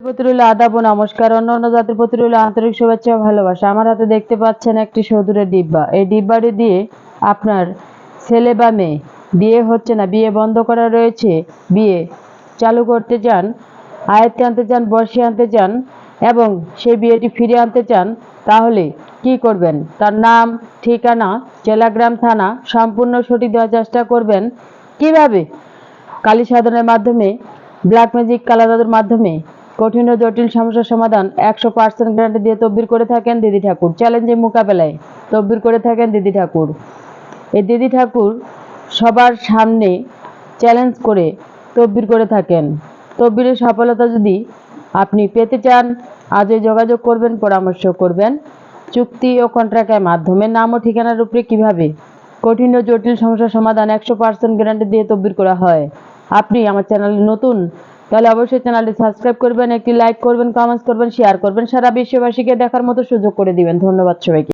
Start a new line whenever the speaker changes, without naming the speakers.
প্রতি রইল আদাব ও নমস্কার। অন্যান্য জাতির প্রতি রইল আন্তরিক শুভেচ্ছা ও ভালোবাসা। আমার হাতে দেখতে পাচ্ছেন একটি সিঁদুরের ডিব্বা। এই ডিব্বাটি দিয়ে আপনার ছেলে বা মেয়ে বিয়ে হচ্ছে না, বিয়ে বন্ধ করা রয়েছে, বিয়ে চালু করতে চান, আয়ত্তে আনতে চান, বর্ষে আনতে চান এবং সেই বিয়েটি ফিরিয়ে আনতে চান, তাহলে কি করবেন? তার নাম, ঠিকানা, জেলা, গ্রাম, থানা সম্পূর্ণ সঠিক দেওয়ার চেষ্টা করবেন। কিভাবে কালী সাধনের মাধ্যমে, ব্ল্যাক ম্যাজিক, কালা জাদুর মাধ্যমে কঠিন ও জটিল সমস্যার সমাধান 100% গ্যারান্টি দিয়ে তদবির করে থাকেন দিদি ঠাকুর। চ্যালেঞ্জে মোকাবেলায় তদবির করে থাকেন দিদি ঠাকুর। এই দিদি ঠাকুর সবার সামনে চ্যালেঞ্জ করে তদবির করে থাকেন। তদবিরের সফলতা যদি আপনি পেতে চান, আজই যোগাযোগ করবেন, পরামর্শ করবেন। চুক্তি ও কন্ট্রাক্টের মাধ্যমে নাম ও ঠিকানার উপরে কিভাবে কঠিন ও জটিল সমস্যার সমাধান 100% গ্যারান্টি দিয়ে তদবির করা হয়। আপনি আমার চ্যানেলে নতুন, তাহলে অবশ্যই চ্যানেলটি সাবস্ক্রাইব করবেন, একটি লাইক করবেন, কমেন্টস করবেন, শেয়ার করবেন, সারা বিশ্ববাসীকে দেখার মতো সুযোগ করে দিবেন। ধন্যবাদ সবাইকে।